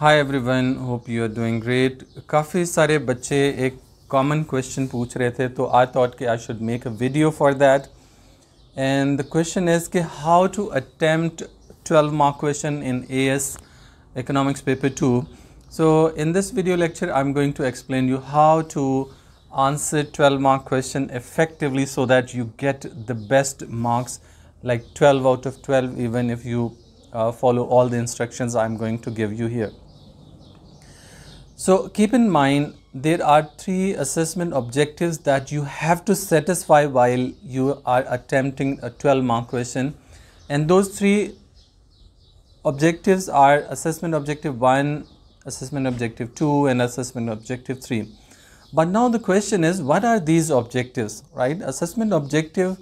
Hi everyone, hope you are doing great. काफ़ी सारे बच्चे एक कॉमन क्वेश्चन पूछ रहे थे, तो आई थॉट कि I should make a video for that. And the question is कि how to attempt 12 mark question in AS Economics Paper 2. So in this video lecture, I'm going to explain you how to answer 12 mark question effectively so that you get the best marks, like 12 out of 12, even if you follow all the instructions I'm going to give you here. So keep in mind, there are 3 assessment objectives that you have to satisfy while you are attempting a 12 mark question, and those 3 objectives are assessment objective 1, assessment objective 2, and assessment objective 3. But now the question is, what are these objectives, right? Assessment objective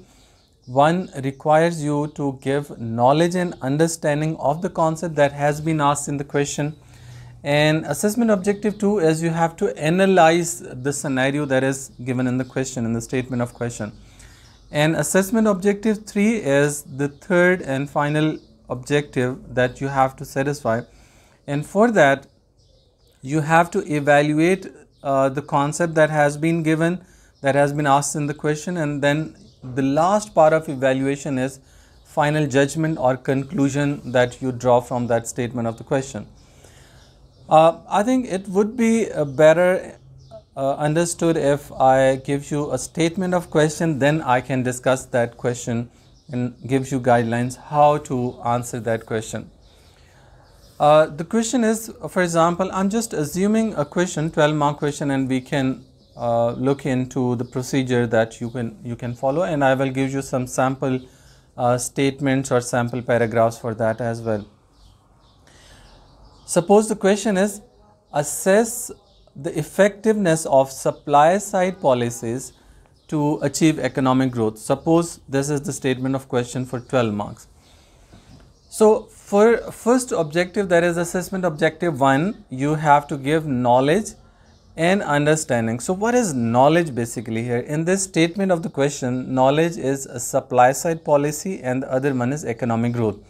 1 requires you to give knowledge and understanding of the concept that has been asked in the question. And assessment objective 2 is you have to analyze the scenario that is given in the question, in the statement of question. And assessment objective 3 is the third and final objective that you have to satisfy. And for that, you have to evaluate the concept that has been given, that has been asked in the question, and then the last part of evaluation is final judgment or conclusion that you draw from that statement of the question. I think it would be better understood if I give you a statement of question, then I can discuss that question and give you guidelines how to answer that question. The question is, for example, I'm just assuming a question, 12 mark question, and we can look into the procedure that you can follow, and I will give you some sample statements or sample paragraphs for that as well. Suppose the question is, assess the effectiveness of supply side policies to achieve economic growth. Suppose this is the statement of question for 12 marks. So for first objective, that is assessment objective 1, you have to give knowledge and understanding. So what is knowledge basically here? In this statement of the question, knowledge is a supply side policy and the other one is economic growth.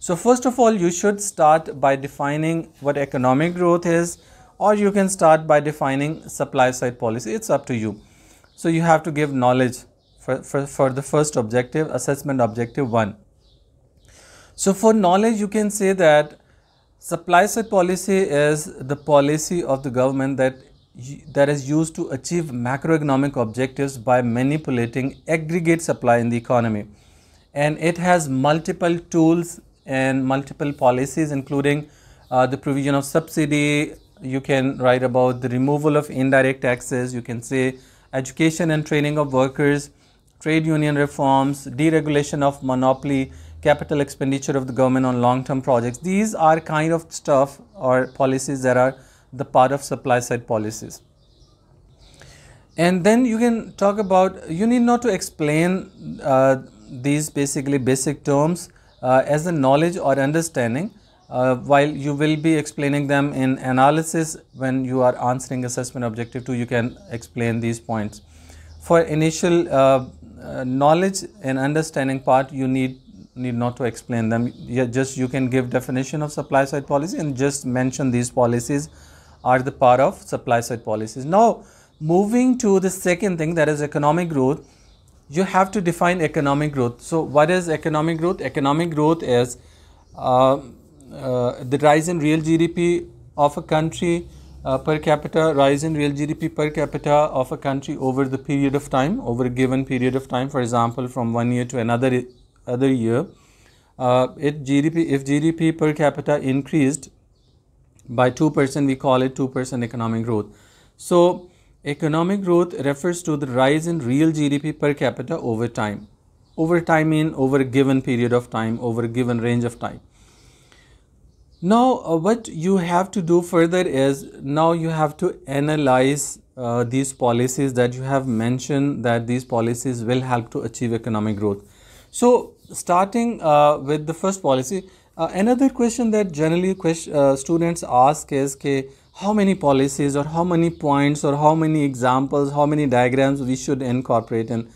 So first of all, you should start by defining what economic growth is, or you can start by defining supply side policy. It's up to you. So you have to give knowledge for the first objective, assessment objective 1. So for knowledge, you can say that supply side policy is the policy of the government that is used to achieve macroeconomic objectives by manipulating aggregate supply in the economy. And it has multiple tools and multiple policies, including the provision of subsidy. You can write about the removal of indirect taxes. You can say education and training of workers, trade union reforms, deregulation of monopoly, capital expenditure of the government on long-term projects. These are kind of stuff or policies that are the part of supply side policies. And then you can talk about, you need not to explain these basically basic terms as a knowledge or understanding, while you will be explaining them in analysis. When you are answering assessment objective 2, you can explain these points. For initial knowledge and understanding part, you need not to explain them. You can give definition of supply side policy and just mention these policies are the part of supply side policies. Now moving to the second thing, that is economic growth. You have to define economic growth. So what is economic growth? Economic growth is the rise in real GDP of a country per capita, rise in real GDP per capita of a country over the period of time, over a given period of time. For example, from one year to another year, if GDP per capita increased by 2%, we call it 2% economic growth. So economic growth refers to the rise in real GDP per capita over time. Over time means over a given period of time, over a given range of time. Now what you have to do further is, now you have to analyze these policies that you have mentioned, that these policies will help to achieve economic growth. So starting with the first policy, another question that generally students ask is, how many policies or how many points or how many examples, how many diagrams we should incorporate in.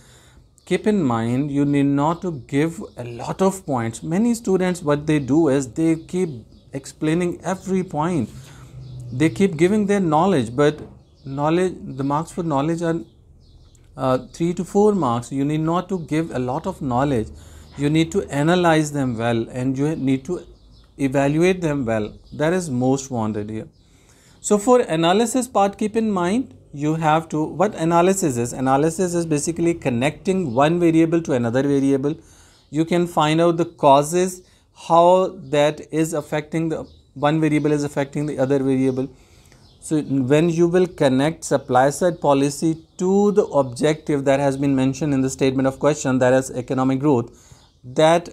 Keep in mind, you need not to give a lot of points. Many students, what they do is they keep explaining every point. they keep giving their knowledge, but knowledge, the marks for knowledge are 3 to 4 marks. You need not to give a lot of knowledge. You need to analyze them well, and you need to evaluate them well. That is most wanted here. So for analysis part, keep in mind, you have to, what analysis is? Analysis is basically connecting one variable to another variable. You can find out the causes, how that is affecting the one variable is affecting the other variable. So when you will connect supply side policy to the objective that has been mentioned in the statement of question, that is economic growth, that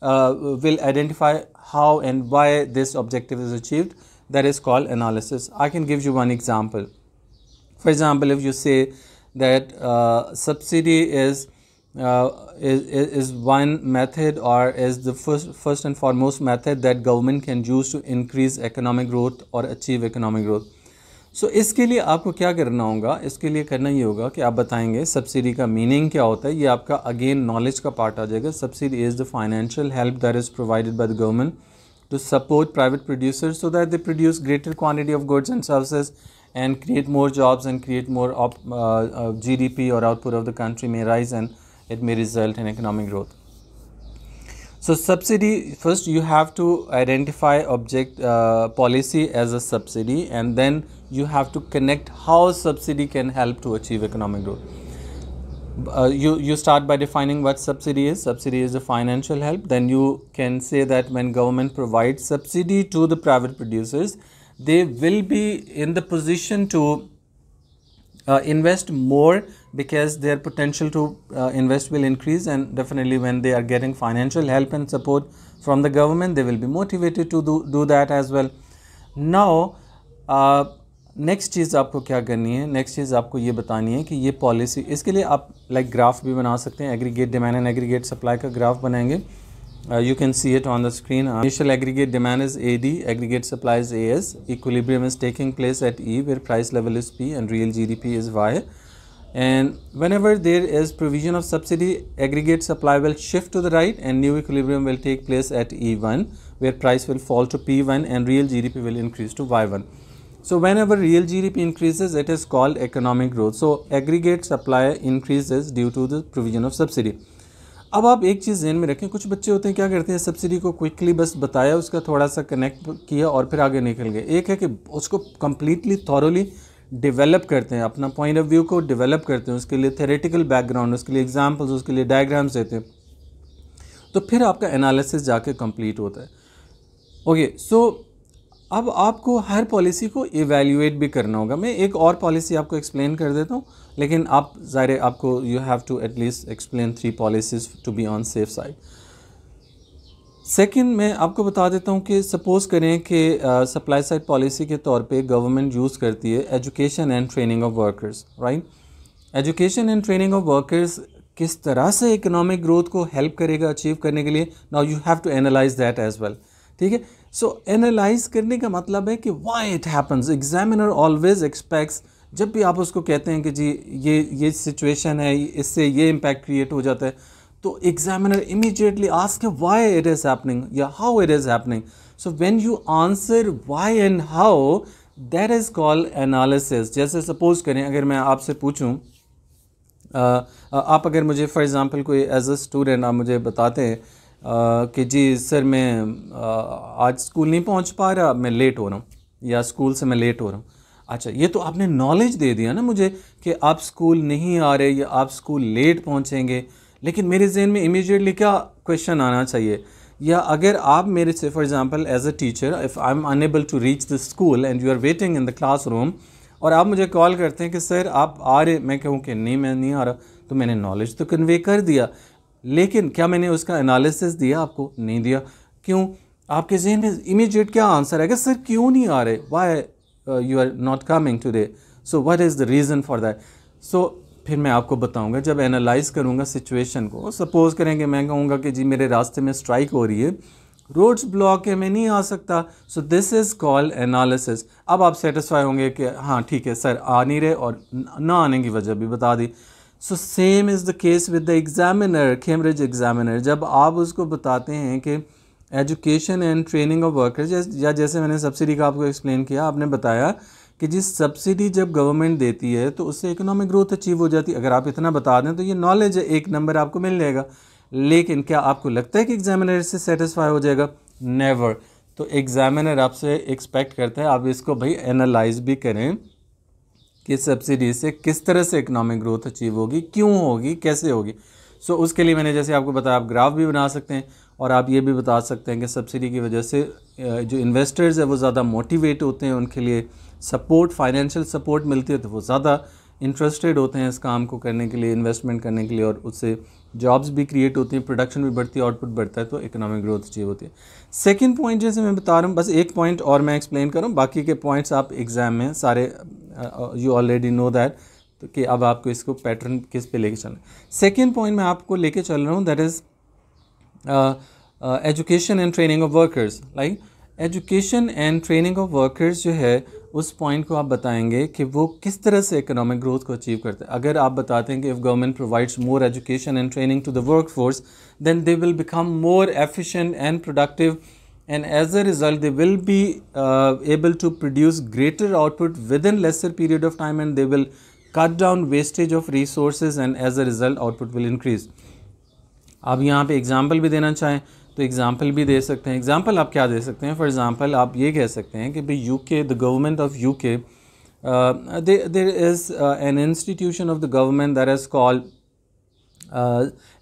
will identify how and why this objective is achieved. That is called analysis. I can give you one example. For example, if you say that subsidy is one method, or is the first and foremost method that government can use to increase economic growth or achieve economic growth. So इसके लिए आपको क्या करना होगा? इसके लिए करना ये होगा कि आप बताएंगे सब्सिडी का मीनिंग क्या होता है. ये आपका अगेन नॉलेज का पार्ट आ जाएगा. Subsidy is the financial help that is provided by the government to support private producers so that they produce greater quantity of goods and services and create more jobs and create more GDP or output of the country may rise, and it may result in economic growth. So subsidy, first you have to identify policy as a subsidy, and then you have to connect how subsidy can help to achieve economic growth. You start by defining what subsidy is. Subsidy is a financial help. Then you can say that when government provides subsidy to the private producers, they will be in the position to invest more, because their potential to invest will increase, and definitely when they are getting financial help and support from the government, they will be motivated to do that as well. Now next चीज़ आपको क्या करनी है? Next चीज़ आपको ये बतानी है कि ये पॉलिसी, इसके लिए आप लाइक ग्राफ भी बना सकते हैं. Aggregate demand and aggregate supply का ग्राफ बनाएंगे. You can see it on the screen. Initial aggregate demand is AD, aggregate supply is AS, equilibrium is taking place at E, where price level is P and real GDP is Y. And whenever there is provision of subsidy, aggregate supply will shift to the right and new equilibrium will take place at E1, where price will fall to P1 and real GDP will increase to Y1. So whenever real GDP increases, it is called economic growth. So aggregate supply increases due to the provision of subsidy. अब आप एक चीज़ ध्यान में रखें, कुछ बच्चे होते हैं क्या करते हैं, सब्सिडी को क्विकली बस बताया, उसका थोड़ा सा कनेक्ट किया और फिर आगे निकल गए. एक है कि उसको कम्प्लीटली थॉरोली डेवलप करते हैं, अपना पॉइंट ऑफ व्यू को डेवलप करते हैं, उसके लिए थेरेटिकल बैकग्राउंड, उसके लिए एग्जाम्पल्स, उसके लिए डायग्राम्स देते हैं, तो फिर आपका एनालिसिस जाके कंप्लीट होता है. ओके, सो अब आपको हर पॉलिसी को इवैल्यूएट भी करना होगा. मैं एक और पॉलिसी आपको एक्सप्लेन कर देता हूँ, लेकिन आप ज़ाहिर आपको you have to at least explain 3 policies to be on safe side. Second, मैं आपको बता देता हूँ कि सपोज़ करें कि सप्लाई साइड पॉलिसी के तौर पे गवर्नमेंट यूज़ करती है education and training of workers, right. Education and training of workers किस तरह से इकोनॉमिक ग्रोथ को हेल्प करेगा अचीव करने के लिए. Now you have to analyse that as well. ठीक है. सो एनालाइज करने का मतलब है कि why it happens. Examiner always expects, जब भी आप उसको कहते हैं कि जी ये सिचुएशन है, इससे ये इम्पैक्ट क्रिएट हो जाता है, तो examiner immediately ask why it is happening या how it is happening. So when you answer why and how, that is called analysis. जैसे सपोज करें, अगर मैं आपसे पूछूं, आप अगर मुझे फॉर एग्जांपल कोई एज अ स्टूडेंट आप मुझे बताते हैं कि जी सर मैं आज स्कूल नहीं पहुंच पा रहा, मैं लेट हो रहा हूँ, या स्कूल से मैं लेट हो रहा हूँ. अच्छा, ये तो आपने नॉलेज दे दिया ना मुझे कि आप स्कूल नहीं आ रहे या आप स्कूल लेट पहुँचेंगे, लेकिन मेरे जहन में इमीडिएटली क्या क्वेश्चन आना चाहिए. या अगर आप मेरे से for example as a teacher, if I am unable to reach the school and you are waiting in the classroom, और आप मुझे कॉल करते हैं कि सर आप आ रहे, मैं कहूँ कि नहीं मैं नहीं आ रहा, तो मैंने नॉलेज तो कन्वे कर दिया, लेकिन क्या मैंने उसका एनालिसिस दिया आपको? नहीं दिया. क्यों? आपके जहन में इमीडिएट क्या आंसर है कि सर क्यों नहीं आ रहे, why you are not coming today, so what is the reason for that. So फिर मैं आपको बताऊंगा जब एनालाइज करूंगा सिचुएशन को. सपोज करेंगे मैं कहूँगा कि जी मेरे रास्ते में स्ट्राइक हो रही है, रोड्स ब्लॉक है, मैं नहीं आ सकता. So this is called analysis. अब आप सेटिस्फाई होंगे कि हाँ ठीक है सर आ नहीं रहे, और ना आने की वजह भी बता दी. So same is the case with the examiner, Cambridge examiner. जब आप उसको बताते हैं कि education and training of workers, या जैसे मैंने सब्सिडी का आपको एक्सप्लेन किया, आपने बताया कि जिस सब्सिडी जब गवर्नमेंट देती है तो उससे इकोनॉमिक ग्रोथ अचीव हो जाती है। अगर आप इतना बता दें तो ये नॉलेज है, एक नंबर आपको मिल जाएगा। लेकिन क्या आपको लगता है कि एग्जामिनर इससे सेटिस्फाई हो जाएगा? नेवर। तो एग्जामिनर आपसे एक्सपेक्ट करता है आप इसको भाई एनालाइज भी करें कि सब्सिडी से किस तरह से इकोनॉमिक ग्रोथ अचीव होगी, क्यों होगी, कैसे होगी। सो उसके लिए मैंने जैसे आपको बताया, आप ग्राफ भी बना सकते हैं और आप ये भी बता सकते हैं कि सब्सिडी की वजह से जो इन्वेस्टर्स है वो ज़्यादा मोटिवेट होते हैं, उनके लिए सपोर्ट, फाइनेंशियल सपोर्ट मिलती है, तो वो ज़्यादा इंटरेस्टेड होते हैं इस काम को करने के लिए, इन्वेस्टमेंट करने के लिए, और उससे जॉब्स भी क्रिएट होती हैं, प्रोडक्शन भी बढ़ती है, आउटपुट बढ़ता है, तो इकोनॉमिक ग्रोथ अचीव होती है। सेकंड पॉइंट जैसे मैं बता रहा हूँ, बस एक पॉइंट और मैं एक्सप्लेन कर रहा हूँ, बाकी के पॉइंट्स आप एग्जाम में सारे यू ऑलरेडी नो दैट, तो कि अब आपको इसको पैटर्न किस पे लेके चलना है। सेकेंड पॉइंट मैं आपको लेके चल रहा हूँ, that is education and training of workers. Like education and training of workers जो है, उस पॉइंट को आप बताएंगे कि वो किस तरह से इकोनॉमिक ग्रोथ को अचीव करते हैं। अगर आप बताते हैं कि if government provides more education and training to the work force, then they will become more efficient and productive, and as a result they will be able to produce greater output within lesser period of time, and they will cut down wastage of resources, and as a result output will increase. आप यहाँ पे example भी देना चाहें तो example भी दे सकते हैं। एग्जाम्पल आप क्या दे सकते हैं? फॉर एग्जाम्पल आप ये कह सकते हैं कि भाई UK, the government of UK, there is an institution of the government that is called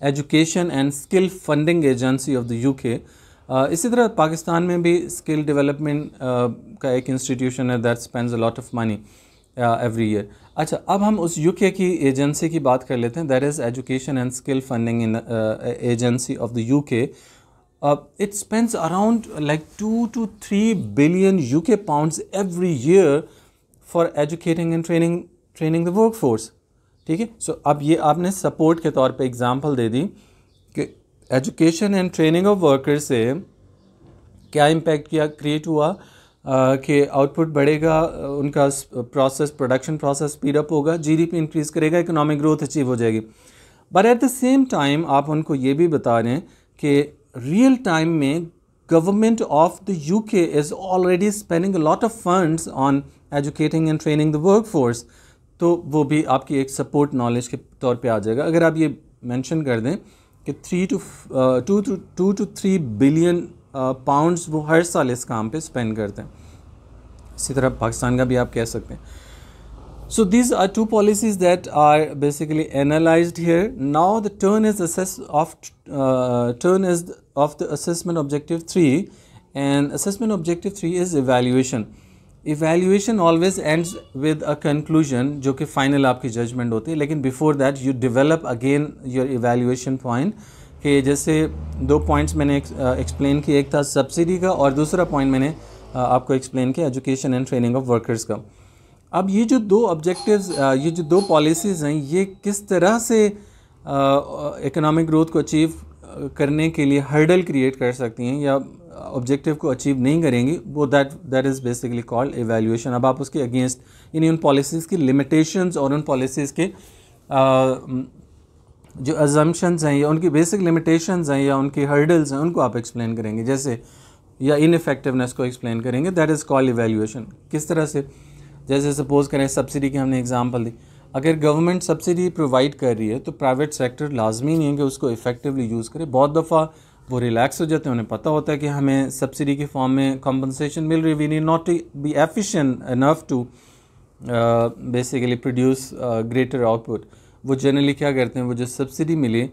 education and skill funding agency of the UK. इसी तरह पाकिस्तान में भी स्किल डेवलपमेंट का एक इंस्टीट्यूशन है that spends a lot of money every year. अच्छा, अब हम उस यूके की एजेंसी की बात कर लेते हैं, that is education and skill funding in agency of the UK. It spends around like 2 to 3 billion UK pounds every year for educating and training the work force. ठीक है, सो अब ये आपने सपोर्ट के तौर पे एग्जांपल दे दी कि education and training of workers से क्या इम्पैक्ट किया क्रिएट हुआ, कि आउटपुट बढ़ेगा, उनका प्रोडक्शन प्रोसेस स्पीड अप होगा, जीडीपी इंक्रीज़ करेगा, इकोनॉमिक ग्रोथ अचीव हो जाएगी। But at the same time आप उनको ये भी बता रहे हैं कि रियल टाइम में government of the UK is already spending a lot of funds on educating and training the work force, तो वो भी आपकी एक सपोर्ट नॉलेज के तौर पे आ जाएगा। अगर आप ये मेंशन कर दें कि 2 to 3 बिलियन पाउंड्स वो हर साल इस काम पे स्पेंड करते हैं। इसी तरह पाकिस्तान का भी आप कह सकते हैं। So these are two policies that are basically analyzed here. Now the turn is of the assessment objective 3, and assessment objective 3 is evaluation. Evaluation always ends with a conclusion जो कि final आपकी judgment होती है, लेकिन before that you develop again your evaluation point, कि जैसे 2 points मैंने explain किए, एक था सब्सिडी का और दूसरा point मैंने आपको explain किया education and training of workers का। अब ये जो 2 ऑब्जेक्टिव्स, ये जो 2 पॉलिसीज़ हैं, ये किस तरह से इकोनॉमिक ग्रोथ को अचीव करने के लिए हर्डल क्रिएट कर सकती हैं या ऑब्जेक्टिव को अचीव नहीं करेंगी, वो that is basically called evaluation. अब आप उसके अगेंस्ट यानी उन पॉलिसीज़ की लिमिटेशंस और उन पॉलिसीज़ के जो अजम्पशंस हैं या उनकी बेसिक लिमिटेशंस हैं या उनकी हर्डल्स हैं, उनको आप एक्सप्लेन करेंगे, जैसे या इनइफेक्टिवनेस को एक्सप्लेन करेंगे, दैट इज़ कॉल्ड एवैल्यूएशन। किस तरह से? जैसे सपोज़ करें सब्सिडी की हमने एग्जांपल दी, अगर गवर्नमेंट सब्सिडी प्रोवाइड कर रही है तो प्राइवेट सेक्टर लाजमी नहीं है कि उसको इफ़ेक्टिवली यूज़ करे। बहुत दफ़ा वो रिलैक्स हो जाते हैं, उन्हें पता होता है कि हमें सब्सिडी की फॉर्म में कंपनसेशन मिल रही है, we need not to be efficient enough to basically produce greater output. वो जनरली क्या करते हैं, वो जो सब्सिडी मिली,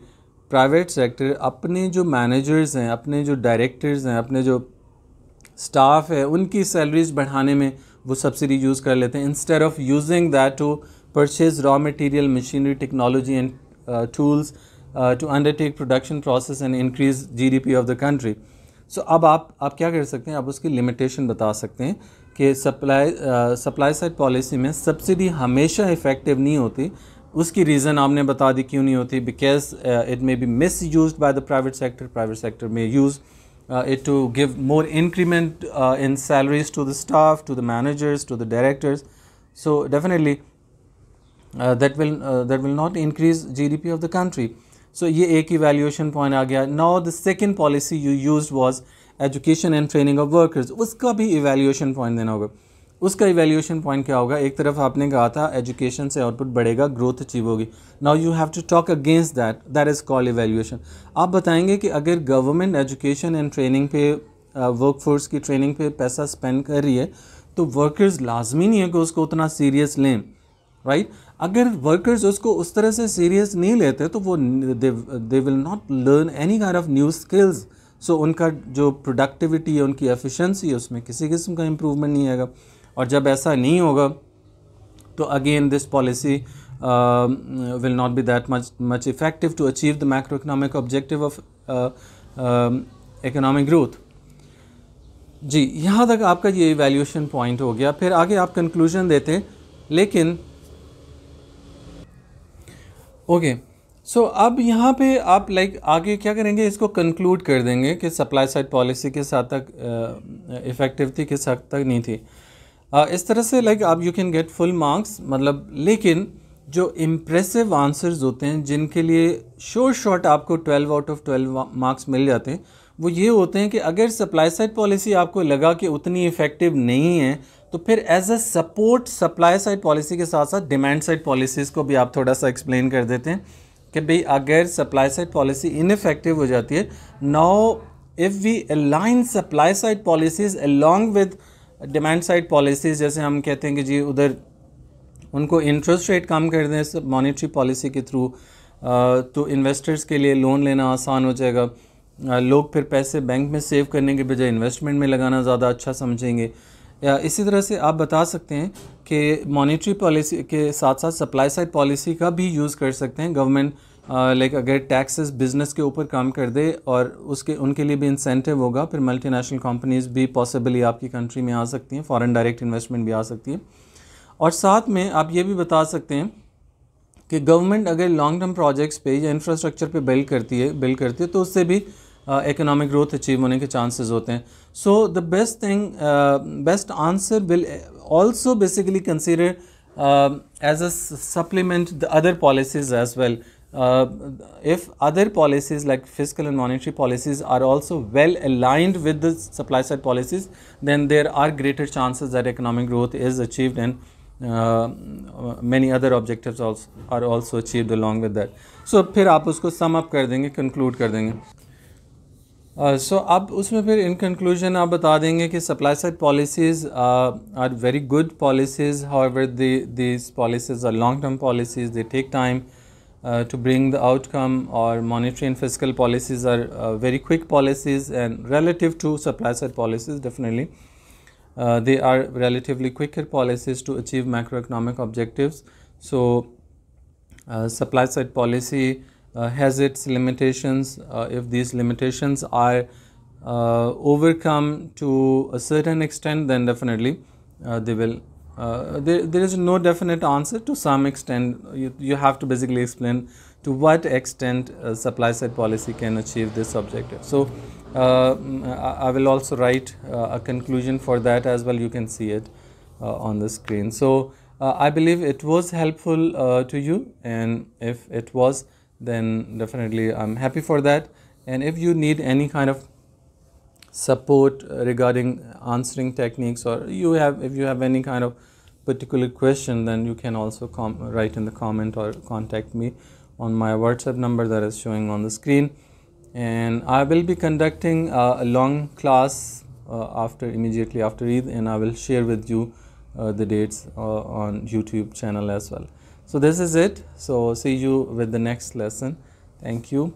प्राइवेट सेक्टर अपने जो मैनेजर्स हैं, अपने जो डायरेक्टर्स हैं, अपने जो स्टाफ है, उनकी सैलरीज बढ़ाने में वो सब्सिडी यूज़ कर लेते हैं, instead of using that to purchase raw material, machinery, technology and tools to undertake production process and increase GDP of the country. So अब आप क्या कर सकते हैं, आप उसकी लिमिटेशन बता सकते हैं कि सप्लाई साइड पॉलिसी में सब्सिडी हमेशा इफ़ेक्टिव नहीं होती। उसकी रीज़न आपने बता दी क्यों नहीं होती, because it may be miss used by the private sector में use it to give more increment in salaries to the staff, to the managers, to the directors. So definitely that will not increase GDP of the country. So ये एक evaluation point आ गया. Now the second policy you used was education and training of workers, उसका भी evaluation point देना होगा। उसका evaluation point क्या होगा? एक तरफ आपने कहा था एजुकेशन से आउटपुट बढ़ेगा, ग्रोथ अचीव होगी। Now you have to talk against that, that is called evaluation. आप बताएंगे कि अगर गवर्नमेंट एजुकेशन एंड ट्रेनिंग पे, वर्कफोर्स की ट्रेनिंग पे पैसा स्पेंड कर रही है तो वर्कर्स लाजमी नहीं है कि उसको उतना सीरियस लें, राइट? अगर वर्कर्स उसको उस तरह से सीरियस नहीं लेते तो वो they will not learn any kind of new skills. So उनका जो प्रोडक्टिविटी है, उनकी एफिशिएंसी है, उसमें किसी किस्म का इम्प्रूवमेंट नहीं आएगा। और जब ऐसा नहीं होगा तो again this policy will not be that much effective to achieve the macro economic objective of economic growth. जी, यहाँ तक आपका ये इवैल्यूएशन पॉइंट हो गया। फिर आगे आप कंक्लूजन देते हैं, लेकिन ओके सो अब यहाँ पे आप आगे क्या करेंगे, इसको कंक्लूड कर देंगे कि सप्लाई साइड पॉलिसी किस हद तक इफ़ेक्टिव थी, किस हद तक नहीं थी। इस तरह से आप you can get full marks, मतलब, लेकिन जो इम्प्रेसिव आंसर्स होते हैं जिनके लिए शॉर्ट आपको 12 आउट ऑफ 12 मार्क्स मिल जाते हैं, वो ये होते हैं कि अगर सप्लाई साइड पॉलिसी आपको लगा कि उतनी इफ़ेक्टिव नहीं है तो फिर as a support supply side policy के साथ साथ डिमांड साइड पॉलिसीज़ को भी आप थोड़ा सा एक्सप्लेन कर देते हैं कि भाई अगर सप्लाई साइड पॉलिसी इनइफेक्टिव हो जाती है, now if we align supply side policies along with demand side policies, जैसे हम कहते हैं कि जी उधर उनको इंटरेस्ट रेट कम कर दें मॉनेटरी पॉलिसी के थ्रू, तो इन्वेस्टर्स के लिए लोन लेना आसान हो जाएगा। लोग फिर पैसे बैंक में सेव करने के बजाय इन्वेस्टमेंट में लगाना ज़्यादा अच्छा समझेंगे। या इसी तरह से आप बता सकते हैं कि मॉनेटरी पॉलिसी के साथ साथ सप्लाई साइड पॉलिसी का भी यूज़ कर सकते हैं। गवर्नमेंट अगर टैक्सेस बिजनेस के ऊपर काम कर दे और उनके लिए भी इंसेंटिव होगा, फिर मल्टीनेशनल कंपनीज़ भी पॉसिबली आपकी कंट्री में आ सकती हैं, फॉरेन डायरेक्ट इन्वेस्टमेंट भी आ सकती है। और साथ में आप ये भी बता सकते हैं कि गवर्नमेंट अगर लॉन्ग टर्म प्रोजेक्ट्स पे या इंफ्रास्ट्रक्चर पे बिल्ड करती है तो उससे भी इकोनॉमिक ग्रोथ अचीव होने के चांसेस होते हैं। So the best answer will also basically consider as a supplement the other policies as well. If other policies like fiscal and monetary policies are also well aligned with the supply side policies, then there are greater chances that economic growth is achieved and many other objectives are also achieved along with that. So फिर आप उसको sum up कर देंगे, conclude कर देंगे। सो अब उसमें फिर इन कंक्लूजन आप बता देंगे कि supply side policies are very good policies, however these policies are long term policies, they take time to bring the outcome, or monetary and fiscal policies are very quick policies, and relative to supply side policies definitely they are relatively quicker policies to achieve macroeconomic objectives. So supply side policy has its limitations. If these limitations are overcome to a certain extent, then definitely they will there is no definite answer. To some extent you have to basically explain to what extent supply side policy can achieve this objective. So I will also write a conclusion for that as well. You can see it on the screen. So I believe it was helpful to you, and if it was, then definitely I'm happy for that. And if you need any kind of support regarding answering techniques, or if you have any kind of particular question, then you can also write in the comment or contact me on my WhatsApp number that is showing on the screen. And I will be conducting a long class immediately after Eid, and I will share with you the dates on YouTube channel as well. So this is it. So see you with the next lesson. Thank you.